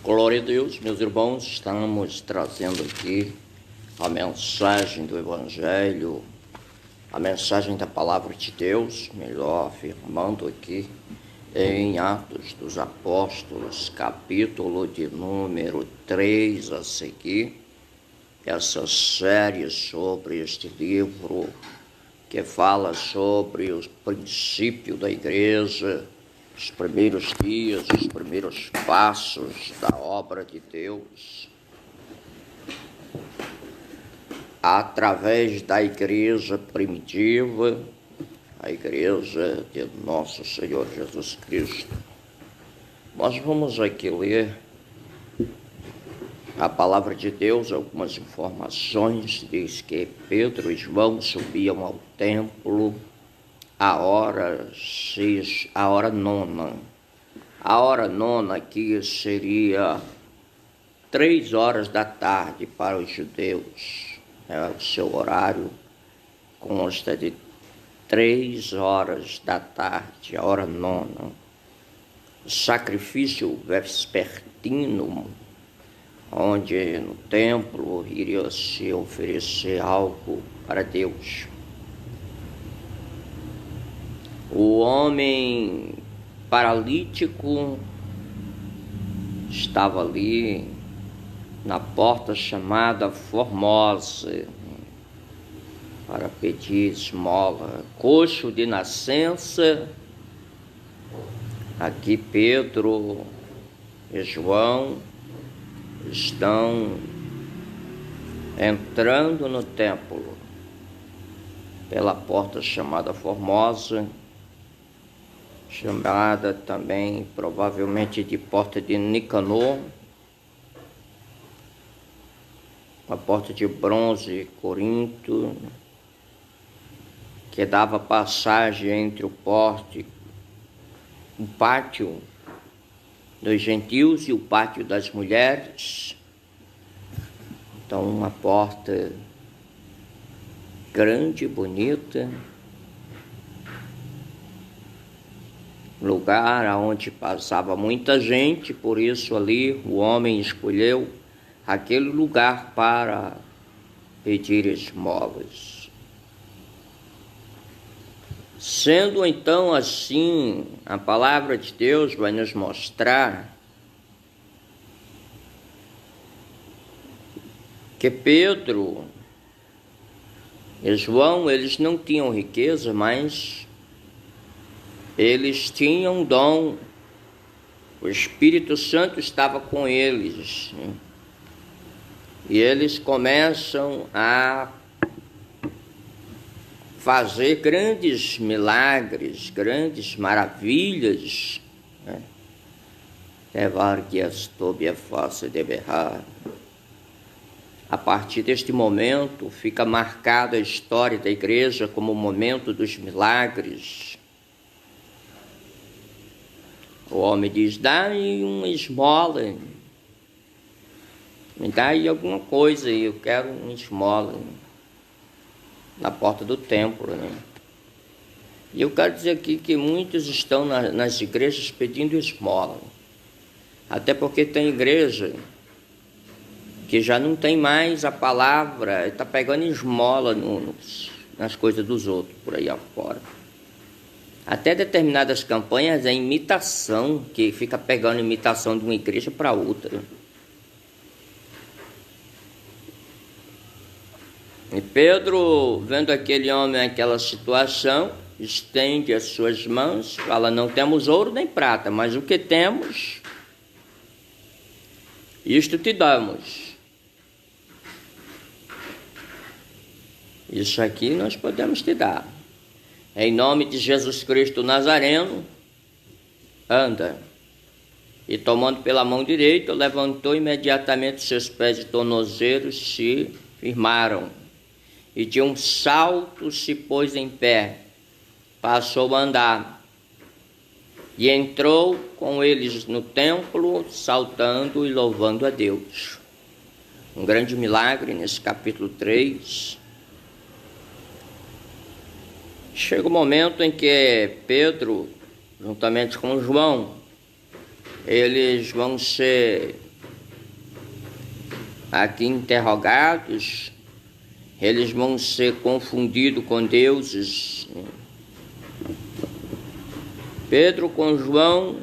Glória a Deus, meus irmãos, estamos trazendo aqui a mensagem do Evangelho, a mensagem da Palavra de Deus, melhor afirmando aqui em Atos dos Apóstolos, capítulo de número 3 a seguir, essa série sobre este livro que fala sobre os princípios da igreja, os primeiros dias, os primeiros passos da obra de Deus, através da igreja primitiva, a igreja de nosso Senhor Jesus Cristo. Nós vamos aqui ler a palavra de Deus, algumas informações. Diz que Pedro e João subiam ao templo a hora nona. A hora nona aqui seria 3 horas da tarde para os judeus. O seu horário consta de 3 horas da tarde, a hora nona. O sacrifício vespertino, onde no templo iria se oferecer algo para Deus. O homem paralítico estava ali na porta chamada Formosa para pedir esmola. Coxo de nascença, aqui Pedro e João estão entrando no templo pela porta chamada Formosa, chamada também provavelmente de porta de Nicanor, uma porta de bronze Corinto, que dava passagem entre o pátio dos gentios e o pátio das mulheres. Então, uma porta grande, bonita, lugar onde passava muita gente, por isso ali o homem escolheu aquele lugar para pedir esmolas. Sendo então assim, a palavra de Deus vai nos mostrar que Pedro e João, eles não tinham riqueza, mas eles tinham dom. O Espírito Santo estava com eles, e eles começam a fazer grandes milagres, grandes maravilhas. A partir deste momento, fica marcada a história da igreja como o momento dos milagres. O homem diz: dá-me uma esmola, me dá aí alguma coisa, eu quero uma esmola, na porta do templo, E eu quero dizer aqui que muitos estão nas igrejas pedindo esmola, até porque tem igreja que já não tem mais a palavra, está pegando esmola nas coisas dos outros, por aí afora. Até determinadas campanhas é imitação, que fica pegando imitação de uma igreja para outra. E Pedro, vendo aquele homem naquela situação, estende as suas mãos, fala: não temos ouro nem prata, mas o que temos, isto te damos. Isso aqui nós podemos te dar. Em nome de Jesus Cristo Nazareno, anda. E tomando pela mão direita, levantou imediatamente seus pés e tornozelos se firmaram. E de um salto se pôs em pé, passou a andar. E entrou com eles no templo, saltando e louvando a Deus. Um grande milagre nesse capítulo 3. Chega o momento em que Pedro, juntamente com João, eles vão ser aqui interrogados, eles vão ser confundidos com deuses. Pedro com João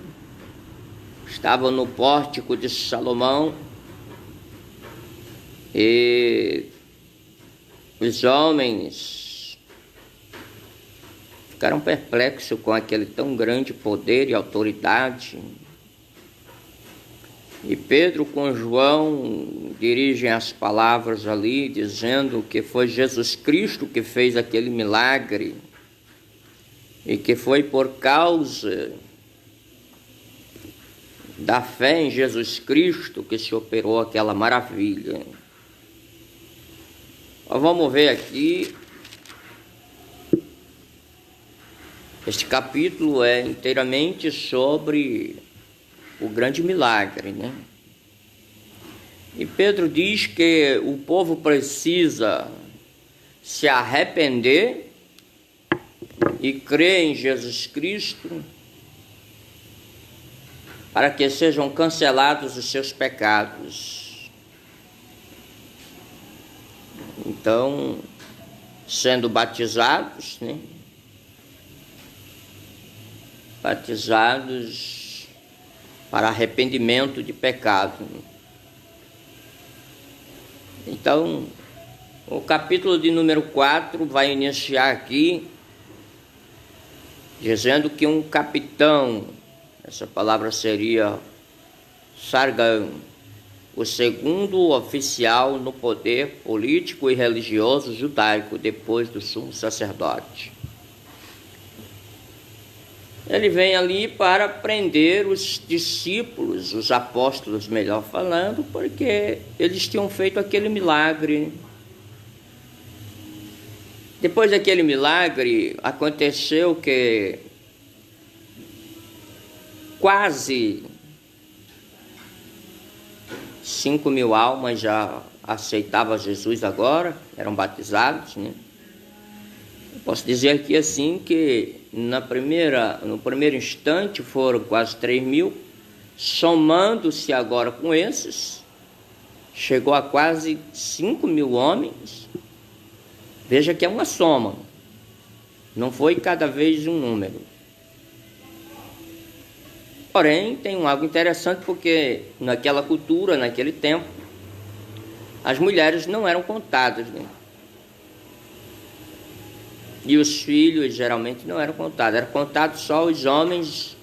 estavam no pórtico de Salomão e os homens ficaram perplexos com aquele tão grande poder e autoridade. E Pedro com João dirigem as palavras ali, dizendo que foi Jesus Cristo que fez aquele milagre e que foi por causa da fé em Jesus Cristo que se operou aquela maravilha. Nós vamos ver aqui, este capítulo é inteiramente sobre o grande milagre, né? E Pedro diz que o povo precisa se arrepender e crer em Jesus Cristo para que sejam cancelados os seus pecados. Então, sendo batizados, né? Batizados para arrependimento de pecado. Então, o capítulo de número 4 vai iniciar aqui dizendo que um capitão, essa palavra seria Sargão, o segundo oficial no poder político e religioso judaico depois do sumo sacerdote. Ele vem ali para prender os discípulos, os apóstolos, melhor falando, porque eles tinham feito aquele milagre. Depois daquele milagre, aconteceu que quase 5.000 almas já aceitavam Jesus agora, eram batizados, né? Eu posso dizer aqui assim que no primeiro instante foram quase 3.000, somando-se agora com esses, chegou a quase 5.000 homens. Veja que é uma soma, não foi cada vez um número. Porém, tem algo interessante, porque naquela cultura, naquele tempo, as mulheres não eram contadas, né? E os filhos geralmente não eram contados, eram contados só os homens,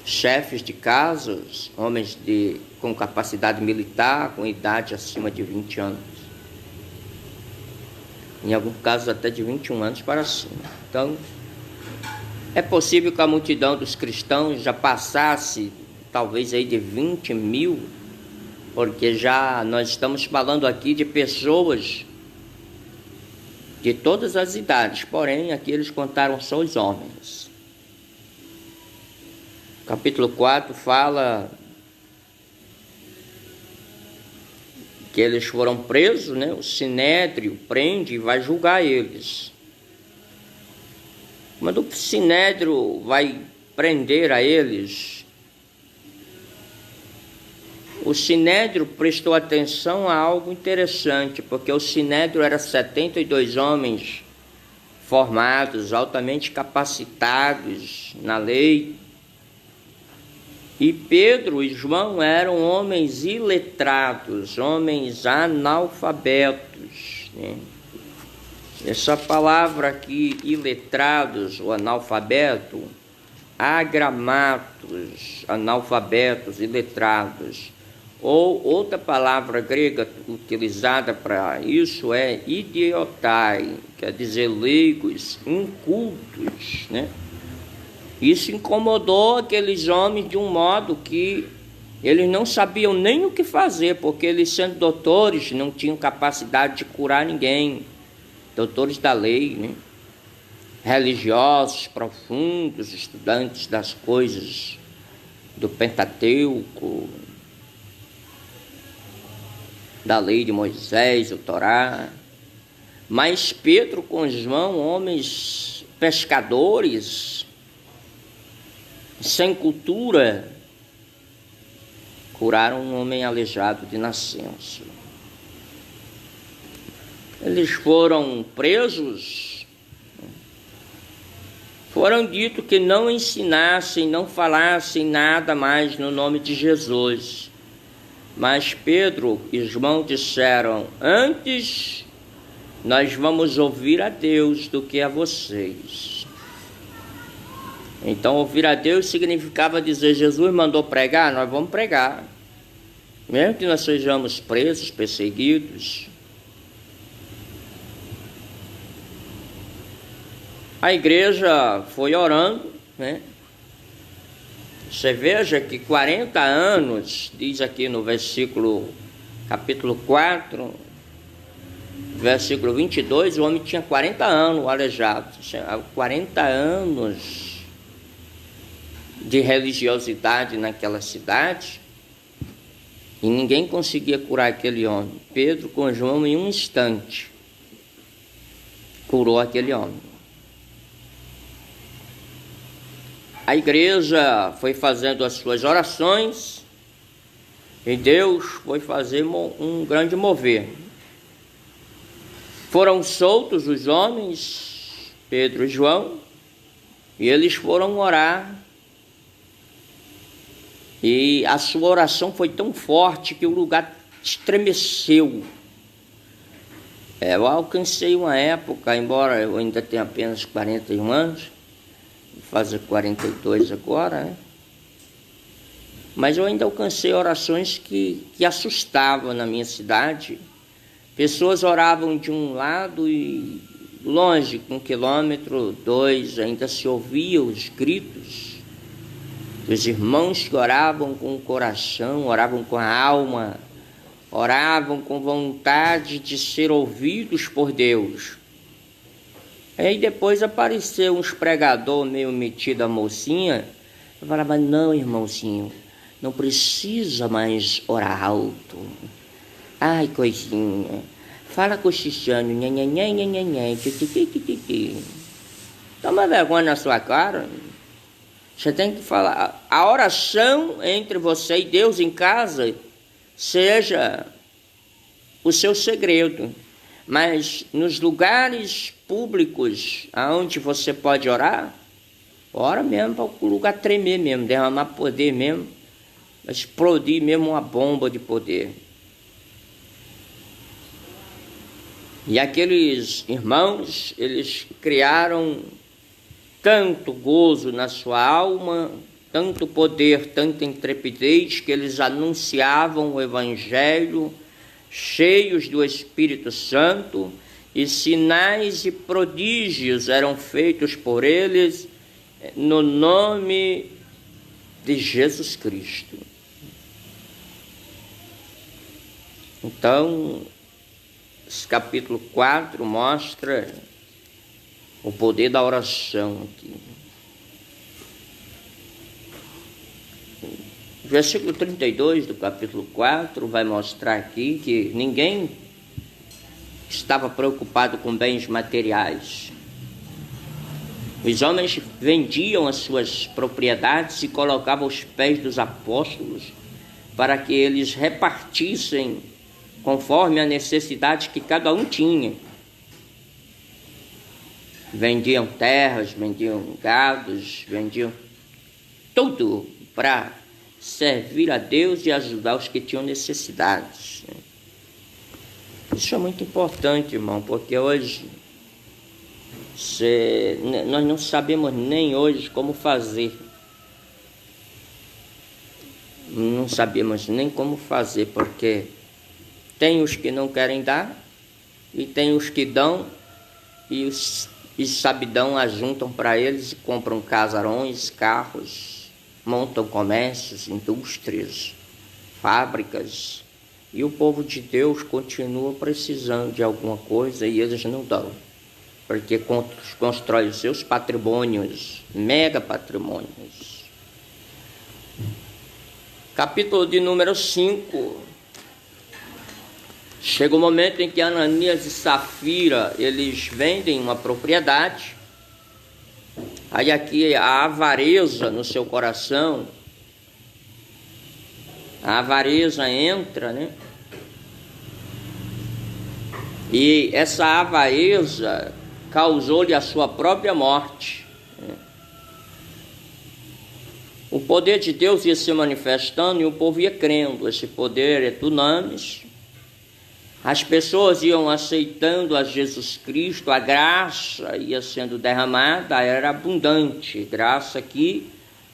chefes de casas, homens com capacidade militar, com idade acima de 20 anos. Em alguns casos até de 21 anos para cima. Então, é possível que a multidão dos cristãos já passasse talvez aí de 20.000, porque já nós estamos falando aqui de pessoas de todas as idades, porém aqui eles contaram só os homens. Capítulo 4 fala que eles foram presos, né? O Sinédrio prende e vai julgar eles. Quando o Sinédrio vai prender a eles, o Sinédrio prestou atenção a algo interessante, porque o Sinédrio era 72 homens formados, altamente capacitados na lei, e Pedro e João eram homens iletrados, homens analfabetos, né? Essa palavra aqui, iletrados ou analfabeto, agramatos, analfabetos, iletrados. Ou outra palavra grega utilizada para isso é idiotai, quer dizer leigos, incultos, né? Isso incomodou aqueles homens de um modo que eles não sabiam nem o que fazer, porque eles, sendo doutores, não tinham capacidade de curar ninguém. Doutores da lei, né? Religiosos profundos, estudantes das coisas do Pentateuco, da lei de Moisés, o Torá. Mas Pedro com João, homens pescadores, sem cultura, curaram um homem aleijado de nascença. Eles foram presos, foram dito que não ensinassem, não falassem nada mais no nome de Jesus. Mas Pedro e João disseram: antes nós vamos ouvir a Deus do que a vocês. Então ouvir a Deus significava dizer: Jesus mandou pregar, nós vamos pregar. Mesmo que nós sejamos presos, perseguidos. A igreja foi orando, né? Você veja que 40 anos, diz aqui no capítulo 4, versículo 22, o homem tinha 40 anos aleijado. 40 anos de religiosidade naquela cidade, e ninguém conseguia curar aquele homem. Pedro com João, em um instante, curou aquele homem. A igreja foi fazendo as suas orações e Deus foi fazer um grande mover. Foram soltos os homens, Pedro e João, e eles foram orar. E a sua oração foi tão forte que o lugar estremeceu. Eu alcancei uma época, embora eu ainda tenha apenas 41 anos, fazer 42 agora, né? Mas eu ainda alcancei orações que assustavam na minha cidade. Pessoas oravam de um lado e longe, com 1 quilômetro, 2, ainda se ouviam os gritos dos irmãos que oravam com o coração, oravam com a alma, oravam com vontade de ser ouvidos por Deus. Aí depois apareceu uns pregadores meio metido a mocinha. Eu falava: não, irmãozinho, não precisa mais orar alto. Ai, coisinha, fala cochichando, toma vergonha na sua cara. Você tem que falar. A oração entre você e Deus em casa seja o seu segredo. Mas nos lugares públicos aonde você pode orar, ora mesmo para o lugar tremer mesmo, derramar poder mesmo, explodir mesmo uma bomba de poder. E aqueles irmãos, eles criaram tanto gozo na sua alma, tanto poder, tanta intrepidez, que eles anunciavam o Evangelho, cheios do Espírito Santo, e sinais e prodígios eram feitos por eles no nome de Jesus Cristo. Então, esse capítulo 4 mostra o poder da oração aqui. O versículo 32 do capítulo 4 vai mostrar aqui que ninguém estava preocupado com bens materiais. Os homens vendiam as suas propriedades e colocavam aos pés dos apóstolos para que eles repartissem conforme a necessidade que cada um tinha. Vendiam terras, vendiam gados, vendiam tudo para servir a Deus e ajudar os que tinham necessidades. Isso é muito importante, irmão, porque hoje nós não sabemos nem hoje como fazer. Não sabemos nem como fazer, porque tem os que não querem dar e tem os que dão, e os sabidão ajuntam para eles e compram casarões, carros, montam comércios, indústrias, fábricas, e o povo de Deus continua precisando de alguma coisa e eles não dão, porque constrói os seus patrimônios, mega patrimônios. Capítulo de número 5. Chega o momento em que Ananias e Safira, eles vendem uma propriedade. Aí aqui a avareza no seu coração A avareza entra, né? E essa avareza causou-lhe a sua própria morte. O poder de Deus ia se manifestando e o povo ia crendo. Esse poder é dunamis. As pessoas iam aceitando a Jesus Cristo, a graça ia sendo derramada, era abundante. Graça aqui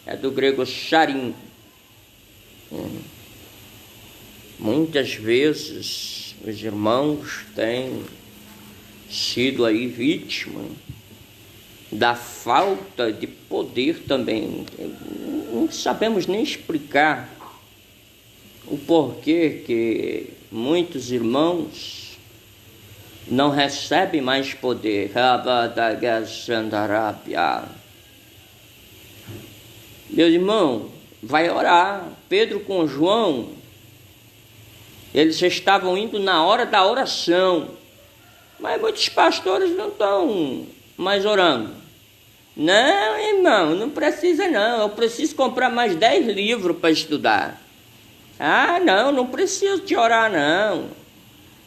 é do grego charim. Muitas vezes os irmãos têm sido aí vítimas da falta de poder também. Não sabemos nem explicar o porquê que muitos irmãos não recebem mais poder. Meu irmão, vai orar. Pedro com João, eles estavam indo na hora da oração, mas muitos pastores não estão mais orando. Não, irmão, não precisa não, eu preciso comprar mais 10 livros para estudar. Ah, não preciso de orar não,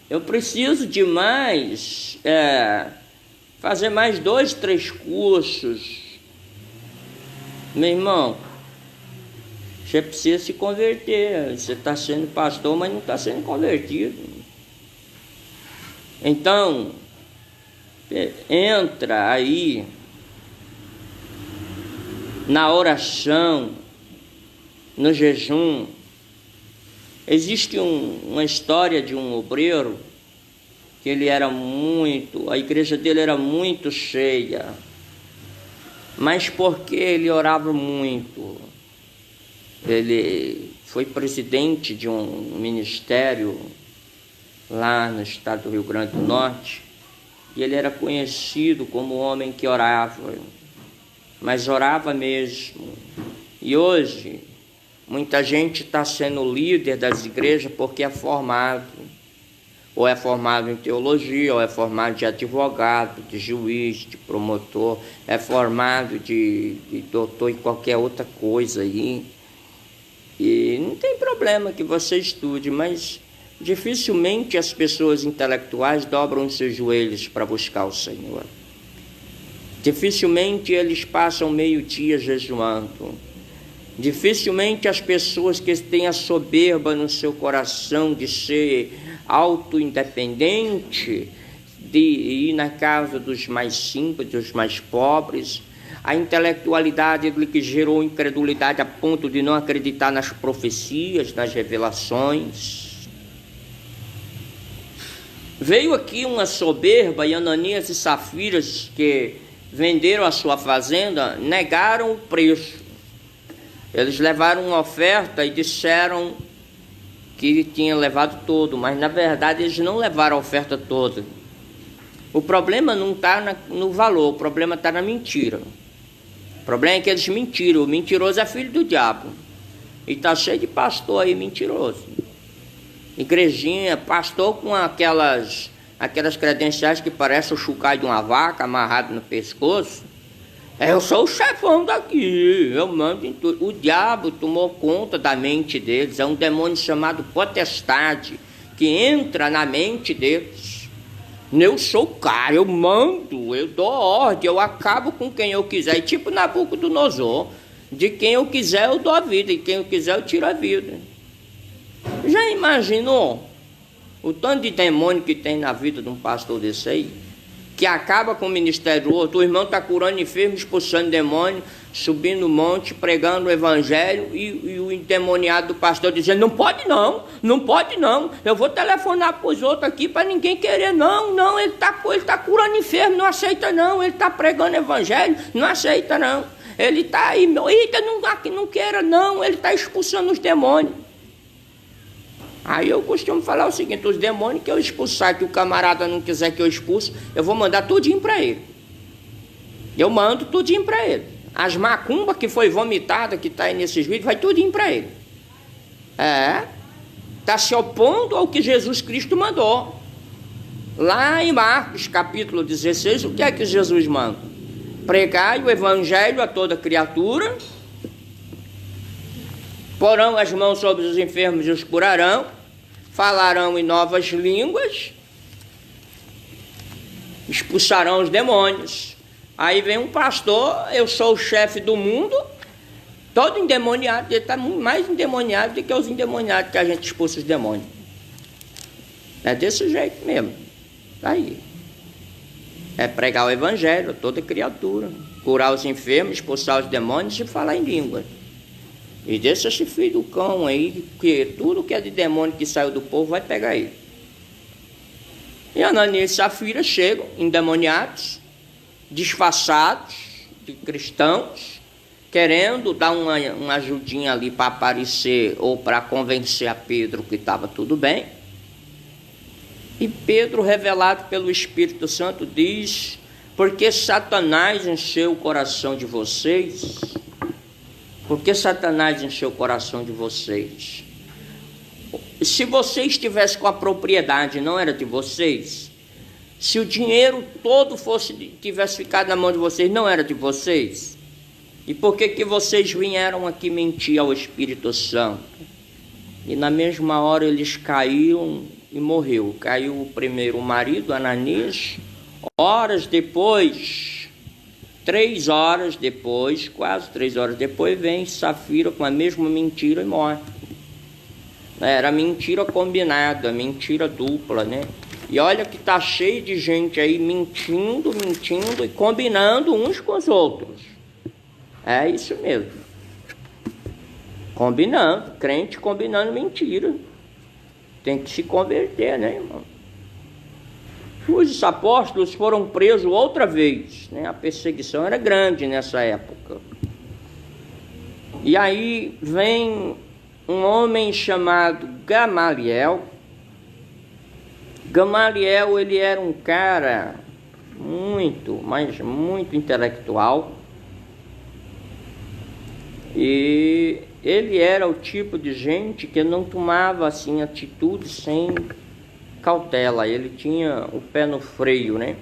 eu preciso de mais, fazer mais 2, 3 cursos. Meu irmão, você precisa se converter, você está sendo pastor, mas não está sendo convertido. Então, entra aí na oração, no jejum. Existe uma história de um obreiro que ele era a igreja dele era muito cheia, mas porque ele orava muito. Ele foi presidente de um ministério lá no estado do Rio Grande do Norte, e ele era conhecido como o homem que orava, mas orava mesmo. E hoje, muita gente está sendo líder das igrejas porque é formado, ou é formado em teologia, ou é formado de advogado, de juiz, de promotor, é formado de doutor em qualquer outra coisa aí. E não tem problema que você estude, mas dificilmente as pessoas intelectuais dobram seus joelhos para buscar o Senhor. Dificilmente eles passam meio-dia jejuando. Dificilmente as pessoas que têm a soberba no seu coração de ser auto-independente, de ir na casa dos mais simples, dos mais pobres, a intelectualidade que gerou incredulidade a ponto de não acreditar nas profecias, nas revelações. Veio aqui uma soberba, e Ananias e Safiras, que venderam a sua fazenda, negaram o preço. Eles levaram uma oferta e disseram que tinha levado todo, mas na verdade eles não levaram a oferta toda. O problema não está no valor, o problema está na mentira. O problema é que eles mentiram. O mentiroso é filho do diabo. E está cheio de pastor aí mentiroso. Igrejinha, pastor com aquelas credenciais que parecem o chocalho de uma vaca amarrado no pescoço. Eu sou o chefão daqui, eu mando em tudo. O diabo tomou conta da mente deles. É um demônio chamado potestade que entra na mente deles. Eu sou o cara, eu mando, eu dou ordem, eu acabo com quem eu quiser. E tipo Nabucodonosor, de quem eu quiser eu dou a vida, e quem eu quiser eu tiro a vida. Já imaginou o tanto de demônio que tem na vida de um pastor desse aí? Que acaba com o ministério do outro. O irmão está curando enfermo, expulsando demônio, subindo o monte, pregando o evangelho, e o endemoniado do pastor dizendo: não pode não, eu vou telefonar para os outros aqui para ninguém querer. Não, ele está curando enfermo, não aceita não, ele está pregando evangelho, não aceita não, ele está aí, não queira não, ele está expulsando os demônios. Aí eu costumo falar o seguinte: os demônios que eu expulsar, que o camarada não quiser que eu expulse, eu vou mandar tudinho para ele. Eu mando tudinho para ele. As macumbas que foi vomitada, que está aí nesses vídeos, vai tudinho para ele. Está se opondo ao que Jesus Cristo mandou. Lá em Marcos capítulo 16, o que é que Jesus manda? Pregai o evangelho a toda criatura. Porão as mãos sobre os enfermos e os curarão, falarão em novas línguas, expulsarão os demônios. Aí vem um pastor, eu sou o chefe do mundo, todo endemoniado, ele está mais endemoniado do que os endemoniados que a gente expulsa os demônios. É desse jeito mesmo, está aí. É pregar o evangelho a toda criatura, curar os enfermos, expulsar os demônios e falar em língua. E deixa esse filho do cão aí, que tudo que é de demônio que saiu do povo vai pegar ele. E Ananias e Safira chegam endemoniados, disfarçados de cristãos, querendo dar uma ajudinha ali para aparecer ou para convencer a Pedro que estava tudo bem. E Pedro, revelado pelo Espírito Santo, diz: porque Satanás encheu o coração de vocês. Porque Satanás encheu o coração de vocês. Se vocês estivessem com a propriedade, não era de vocês? Se o dinheiro todo tivesse ficado na mão de vocês, não era de vocês? E por que vocês vieram aqui mentir ao Espírito Santo? E na mesma hora eles caíram e morreu. Caiu o primeiro marido, Ananias. Horas depois, 3 horas depois, quase 3 horas depois, vem Safira com a mesma mentira e morre. Era mentira combinada, mentira dupla, né? E olha que tá cheio de gente aí mentindo e combinando uns com os outros. É isso mesmo. Combinando, crente combinando mentira. Tem que se converter, né, irmão? Os apóstolos foram presos outra vez, né? A perseguição era grande nessa época. E aí vem um homem chamado Gamaliel. Gamaliel, ele era um cara muito intelectual. E ele era o tipo de gente que não tomava assim atitude sem cautela, ele tinha o pé no freio, né?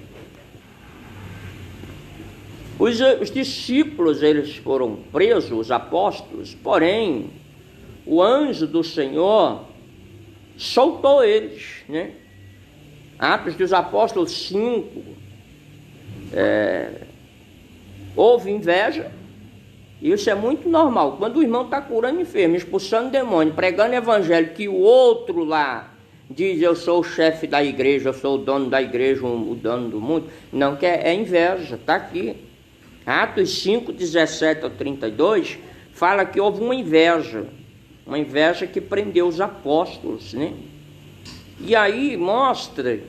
Os discípulos, eles foram presos, os apóstolos, porém, o anjo do Senhor soltou eles, né? Atos dos Apóstolos 5, houve inveja. Isso é muito normal. Quando o irmão está curando enfermo, expulsando demônio, pregando evangelho, que o outro lá diz: eu sou o chefe da igreja, eu sou o dono da igreja, o dono do mundo. Não, que é inveja, está aqui. Atos 5, 17 ao 32, fala que houve uma inveja que prendeu os apóstolos, né? E aí mostra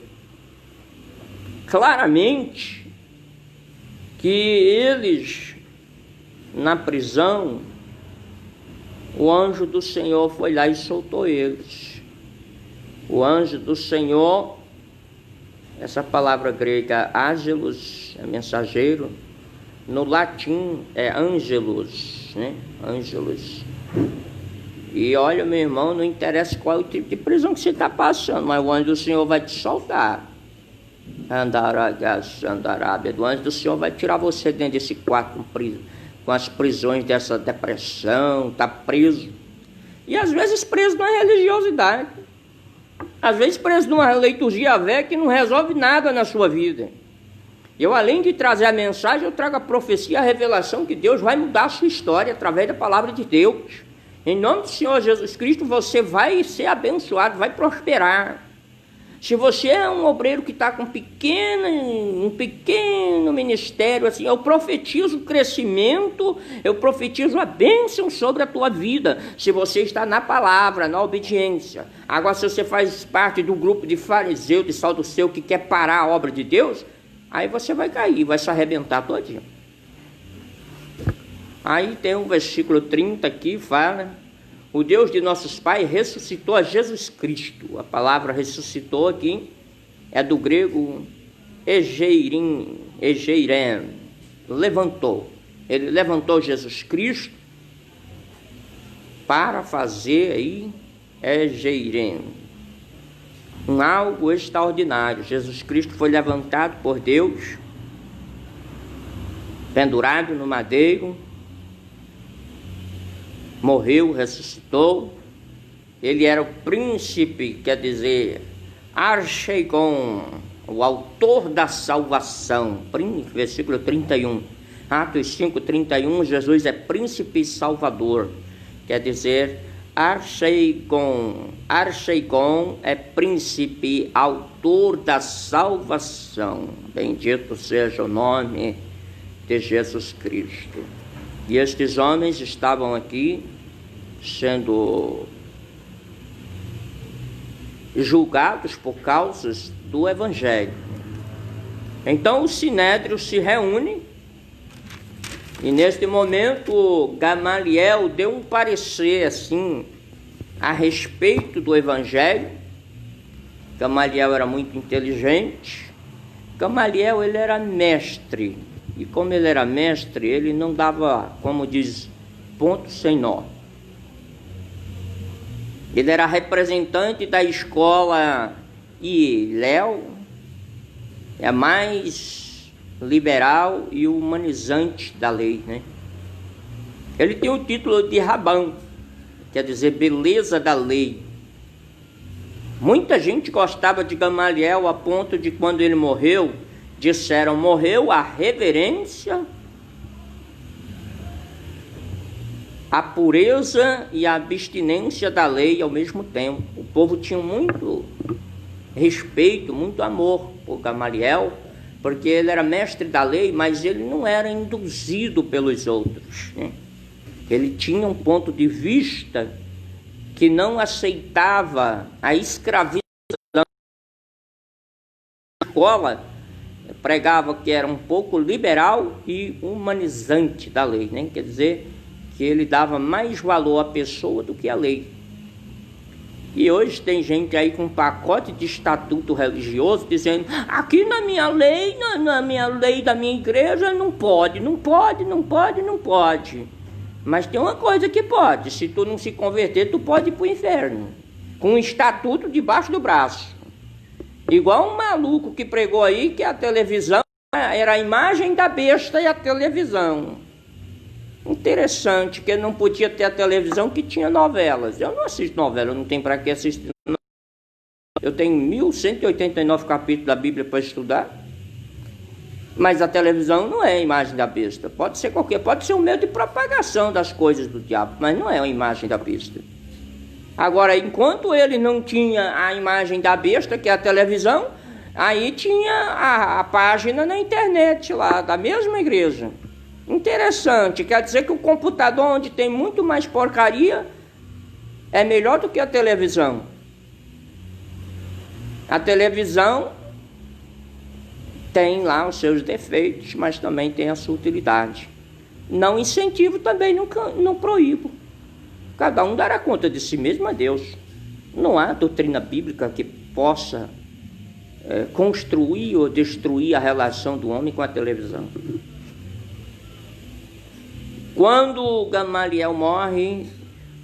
claramente que eles, na prisão, o anjo do Senhor foi lá e soltou eles. O anjo do Senhor, essa palavra grega ángelos, é mensageiro, no latim é ângelos, né? Ângelos. E olha, meu irmão, não interessa qual é o tipo de prisão que você está passando, mas o anjo do Senhor vai te soltar. Andarábia, o anjo do Senhor vai tirar você dentro desse quarto com as prisões dessa depressão, está preso. E às vezes preso na religiosidade. Às vezes preso numa liturgia velha que não resolve nada na sua vida. Eu, além de trazer a mensagem, eu trago a profecia, a revelação que Deus vai mudar a sua história através da palavra de Deus. Em nome do Senhor Jesus Cristo, você vai ser abençoado, vai prosperar. Se você é um obreiro que está com um pequeno ministério, assim, eu profetizo o crescimento, eu profetizo a bênção sobre a tua vida, se você está na palavra, na obediência. Agora, se você faz parte do grupo de fariseu, de saduceu, que quer parar a obra de Deus, aí você vai cair, vai se arrebentar todinho. Aí tem um versículo 30 aqui, fala: o Deus de nossos pais ressuscitou a Jesus Cristo. A palavra ressuscitou aqui é do grego egeiren, levantou. Ele levantou Jesus Cristo para fazer aí egeiren, algo extraordinário. Jesus Cristo foi levantado por Deus, pendurado no madeiro, morreu, ressuscitou. Ele era o príncipe, quer dizer, Archeigon, o autor da salvação. Versículo 31. Atos 5:31, Jesus é príncipe e salvador. Quer dizer, Archeigon é príncipe, autor da salvação. Bendito seja o nome de Jesus Cristo. E estes homens estavam aqui sendo julgados por causas do Evangelho. Então o Sinédrio se reúne e neste momento Gamaliel deu um parecer assim a respeito do Evangelho. Gamaliel era muito inteligente. Gamaliel, ele era mestre, e como ele era mestre, ele não dava, como diz, ponto sem nó. Ele era representante da escola Hillel, é mais liberal e humanizante da lei, né? Ele tem o título de Rabão, quer dizer, beleza da lei. Muita gente gostava de Gamaliel a ponto de, quando ele morreu, disseram: morreu a reverência, a pureza e a abstinência da lei ao mesmo tempo. O povo tinha muito respeito, muito amor por Gamaliel, porque ele era mestre da lei, mas ele não era induzido pelos outros, né? Ele tinha um ponto de vista que não aceitava a escravidão. A escola pregava que era um pouco liberal e humanizante da lei, né? Quer dizer, que ele dava mais valor à pessoa do que à lei. E hoje tem gente aí com um pacote de estatuto religioso dizendo: aqui na minha lei, na minha lei da minha igreja, não pode. Mas tem uma coisa que pode: se tu não se converter, tu pode ir para o inferno, com um estatuto debaixo do braço. Igual um maluco que pregou aí que a televisão era a imagem da besta e a televisão. Interessante, que não podia ter a televisão, que tinha novelas. Eu não assisto novela, eu não tenho para que assistir. Eu tenho 1189 capítulos da Bíblia para estudar. Mas a televisão não é a imagem da besta. Pode ser um meio de propagação das coisas do diabo, mas não é a imagem da besta. Agora, enquanto ele não tinha a imagem da besta, que é a televisão, aí tinha a página na internet lá, da mesma igreja. Interessante, quer dizer que o computador, onde tem muito mais porcaria, é melhor do que a televisão. A televisão tem lá os seus defeitos, mas também tem a sua utilidade. Não incentivo, também não proíbo. Cada um dará conta de si mesmo a Deus. Não há doutrina bíblica que possa construir ou destruir a relação do homem com a televisão. Quando Gamaliel morre,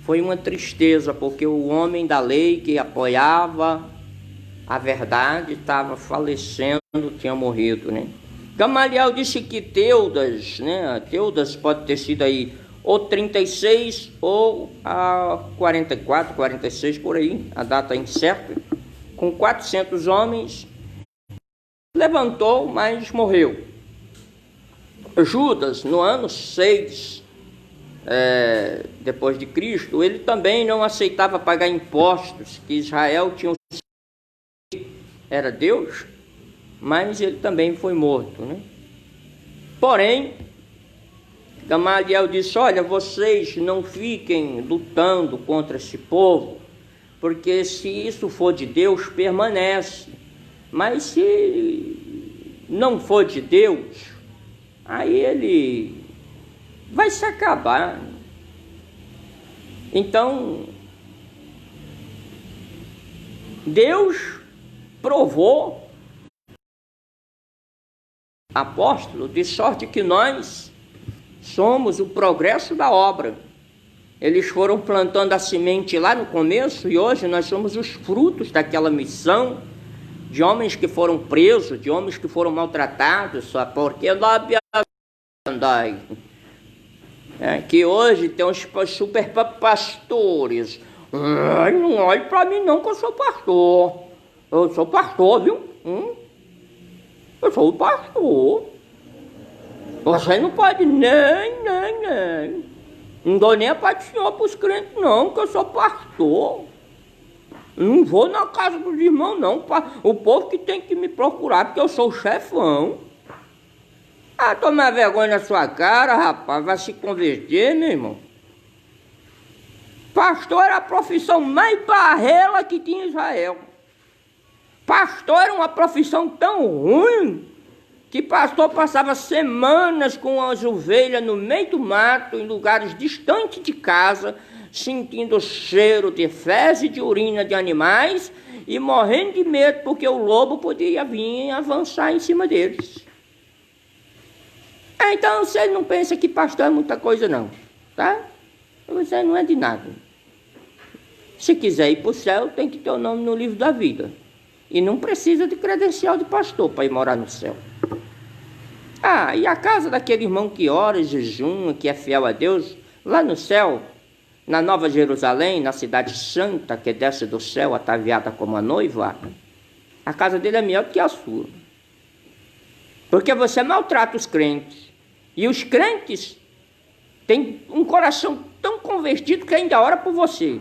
foi uma tristeza, porque o homem da lei que apoiava a verdade estava falecendo, tinha morrido, né? Gamaliel disse que Teudas, né? Teudas pode ter sido aí ou 36 ou a 44, 46, por aí, a data incerta, com 400 homens, levantou, mas morreu. Judas, no ano 6, depois de Cristo, ele também não aceitava pagar impostos, que Israel tinha era Deus, mas ele também foi morto, né? Porém, Gamaliel disse: olha, vocês não fiquem lutando contra esse povo, porque se isso for de Deus, permanece. Mas se não for de Deus, aí ele vai se acabar. Então, Deus provou apóstolo, de sorte que nós somos o progresso da obra. Eles foram plantando a semente lá no começo e hoje nós somos os frutos daquela missão, de homens que foram presos, de homens que foram maltratados, só porque que hoje tem uns super pastores. Ai, não olhe para mim não, que eu sou pastor. Eu sou pastor, viu? Eu sou o pastor. Você não pode nem. Não dou nem a paz do Senhor para os crentes não, que eu sou pastor. Não vou na casa dos irmãos não. O povo que tem que me procurar, porque eu sou o chefão. Toma vergonha na sua cara, rapaz. Vai se converter, meu irmão. Pastor era a profissão mais barrela que tinha em Israel. Pastor era uma profissão tão ruim que pastor passava semanas com as ovelhas no meio do mato, em lugares distantes de casa, sentindo o cheiro de fezes e de urina de animais e morrendo de medo porque o lobo poderia vir e avançar em cima deles. Então você não pensa que pastor é muita coisa não, tá? Você não é de nada. Se quiser ir para o céu, tem que ter o nome no livro da vida. E não precisa de credencial de pastor para ir morar no céu. E a casa daquele irmão que ora e jejuma, que é fiel a Deus, lá no céu, na Nova Jerusalém, na cidade santa, que desce do céu ataviada como a noiva, a casa dele é melhor do que a sua. Porque você maltrata os crentes. E os crentes têm um coração tão convertido que ainda ora por você.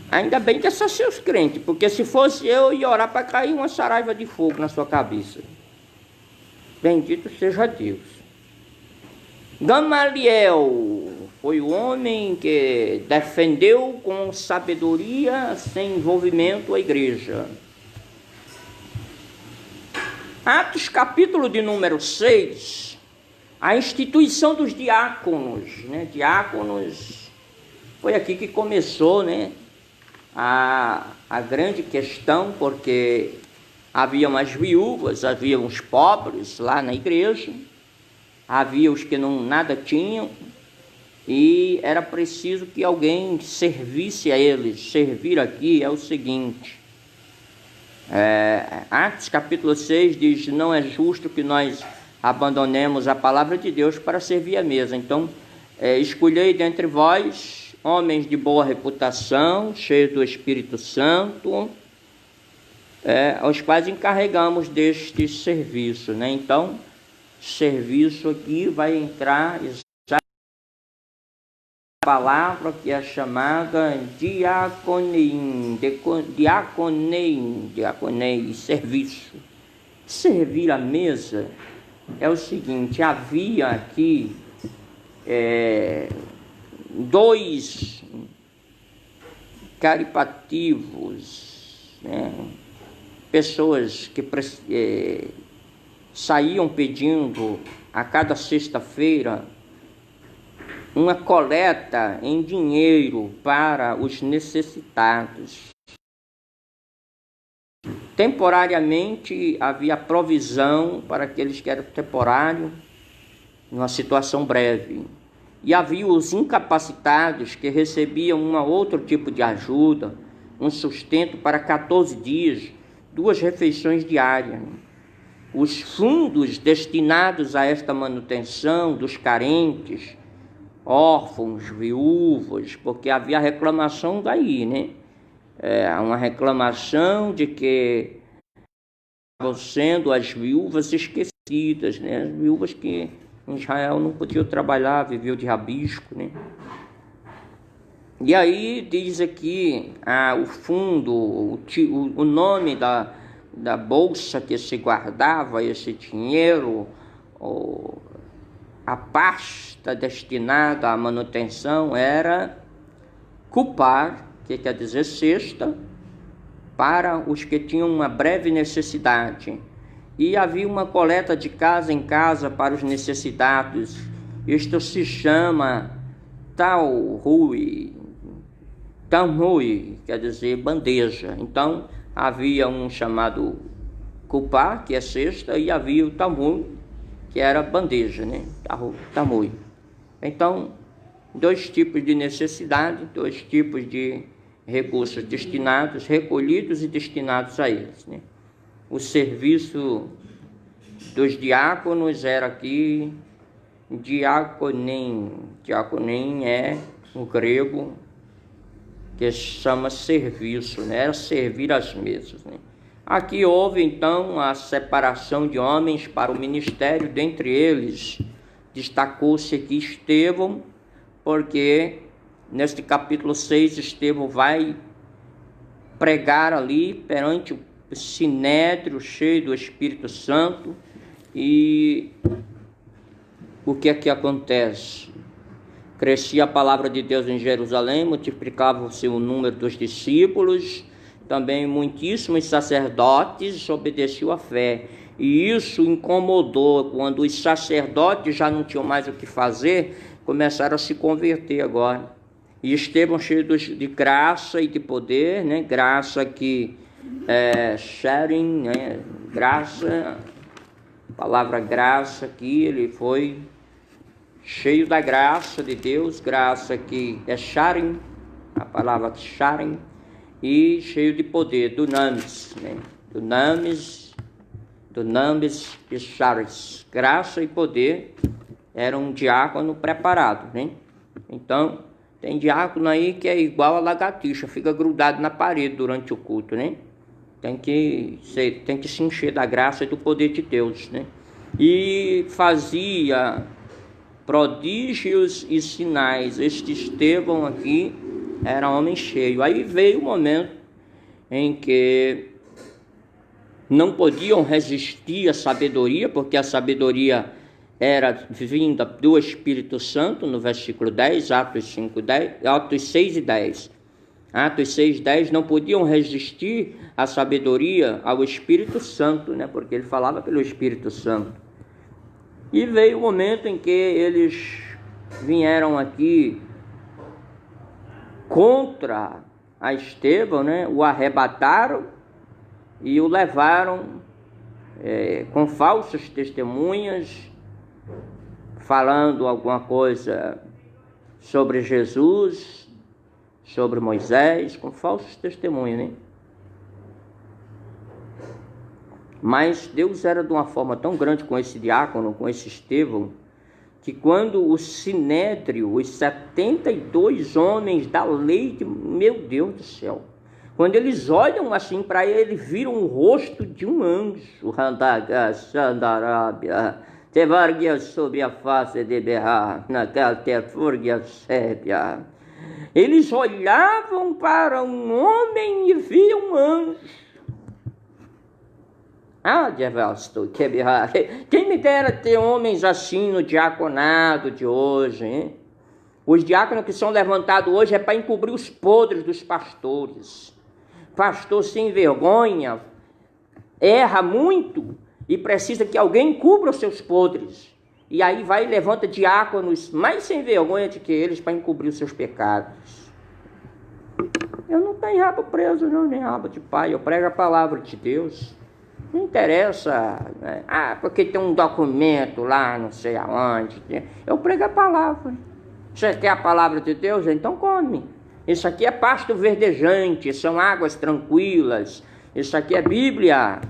Ainda bem que são seus crentes, porque se fosse eu ia orar para cair uma saraiva de fogo na sua cabeça. Bendito seja Deus. Gamaliel foi o homem que defendeu com sabedoria, sem envolvimento, a igreja. Atos capítulo de número 6, a instituição dos diáconos. Diáconos, foi aqui que começou, a grande questão, porque haviam as viúvas, havia os pobres lá na igreja, havia os que nada tinham, e era preciso que alguém servisse a eles. Servir aqui é o seguinte, Atos capítulo 6 diz: não é justo que nós abandonemos a palavra de Deus para servir a mesa. Então, escolhei dentre vós homens de boa reputação, cheios do Espírito Santo, aos quais encarregamos deste serviço. Então, serviço aqui vai entrar exatamente a palavra que é chamada diaconei, serviço. Servir a mesa é o seguinte: havia aqui dois caripativos, pessoas que saíam pedindo a cada sexta-feira uma coleta em dinheiro para os necessitados. Temporariamente havia provisão para aqueles que eram temporários, numa situação breve. E havia os incapacitados que recebiam um outro tipo de ajuda, um sustento para 14 dias, 2 refeições diárias. Os fundos destinados a esta manutenção dos carentes, órfãos, viúvas, porque havia reclamação daí, uma reclamação de que estavam sendo as viúvas esquecidas, as viúvas que em Israel não podiam trabalhar, viviam de rabisco, E aí diz aqui o fundo, o nome da bolsa que se guardava esse dinheiro, a pasta destinada à manutenção era cupar, que quer dizer cesta, para os que tinham uma breve necessidade. E havia uma coleta de casa em casa para os necessitados. Isto se chama Tamui, quer dizer bandeja. Então havia um chamado cupá, que é cesta, e havia o tamui, que era bandeja, Tamui. Então, 2 tipos de necessidade, 2 tipos de recursos destinados, recolhidos e destinados a eles. O serviço dos diáconos era aqui diaconim. Diaconim é o grego que chama serviço, né? Era servir às mesas, né? Aqui houve então a separação de homens para o ministério, dentre eles destacou-se aqui Estevão, porque neste capítulo 6 Estevão vai pregar ali perante o sinédrio cheio do Espírito Santo. E o que é que acontece? Crescia a palavra de Deus em Jerusalém, multiplicava-se o número dos discípulos, também muitíssimos sacerdotes obedeciam à fé. E isso incomodou, quando os sacerdotes já não tinham mais o que fazer, começaram a se converter agora. E Estevão cheio de graça e de poder, né? Graça que sharing, né? Graça, a palavra graça aqui, ele foi cheio da graça de Deus, graça que é sharing, a palavra sharing, e cheio de poder, dunamis, né? Dunamis e charis, graça e poder. Era um diácono preparado, né? Então, tem diácono aí que é igual a lagartixa, fica grudado na parede durante o culto, né? Tem que se encher da graça e do poder de Deus, né? E fazia prodígios e sinais. Este Estevão aqui era homem cheio. Aí veio o momento em que não podiam resistir à sabedoria, porque a sabedoria era vinda do Espírito Santo, no versículo 10, Atos 6 e 10. Atos 6, 10, não podiam resistir à sabedoria, ao Espírito Santo, né? Porque ele falava pelo Espírito Santo. E veio o momento em que eles vieram aqui contra a Estevão, né? O arrebataram e o levaram com falsas testemunhas, falando alguma coisa sobre Jesus, sobre Moisés, com falsos testemunhos, né? Mas Deus era de uma forma tão grande com esse diácono, com esse Estevão, que quando o sinédrio, os 72 homens da lei, meu Deus do céu, quando eles olham assim para ele, viram o rosto de um anjo, te varguia sobre a face de berrar, naquela terfúrgia sépia. Eles olhavam para um homem e viam um anjo. Quem me dera ter homens assim no diaconado de hoje, hein? Os diáconos que são levantados hoje é para encobrir os podres dos pastores. Pastor sem vergonha, erra muito e precisa que alguém cubra os seus podres. E aí vai e levanta diáconos mais sem vergonha do que eles para encobrir os seus pecados. Eu não tenho rabo preso, não, nem rabo de pai. Eu prego a palavra de Deus. Não interessa, né? Porque tem um documento lá, não sei aonde. Eu prego a palavra. Você quer a palavra de Deus? Então come. Isso aqui é pasto verdejante, são águas tranquilas. Isso aqui é Bíblia.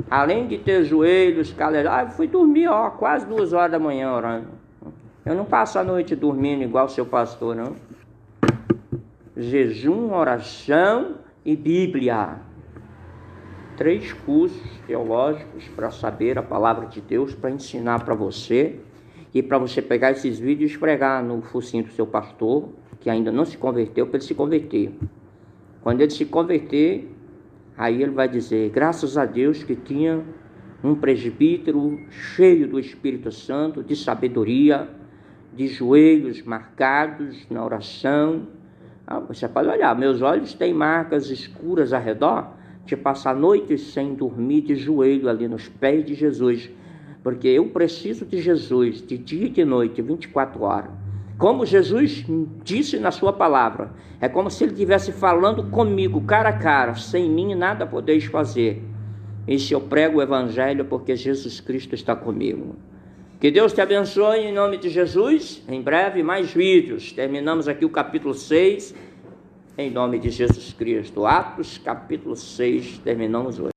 Além de ter joelhos, eu fui dormir, quase 2 horas da manhã orando. Eu não passo a noite dormindo igual o seu pastor, não. Jejum, oração e Bíblia. 3 cursos teológicos para saber a palavra de Deus, para ensinar para você e para você pegar esses vídeos e pregar no focinho do seu pastor, que ainda não se converteu, para ele se converter. Quando ele se converter, aí ele vai dizer, graças a Deus que tinha um presbítero cheio do Espírito Santo, de sabedoria, de joelhos marcados na oração. Você pode olhar, meus olhos têm marcas escuras ao redor, de passar noites sem dormir de joelho ali nos pés de Jesus, porque eu preciso de Jesus de dia e de noite, 24 horas. Como Jesus disse na sua palavra, é como se ele estivesse falando comigo, cara a cara, sem mim nada podeis fazer. E se eu prego o evangelho, porque Jesus Cristo está comigo. Que Deus te abençoe em nome de Jesus. Em breve mais vídeos. Terminamos aqui o capítulo 6, em nome de Jesus Cristo. Atos capítulo 6, terminamos hoje.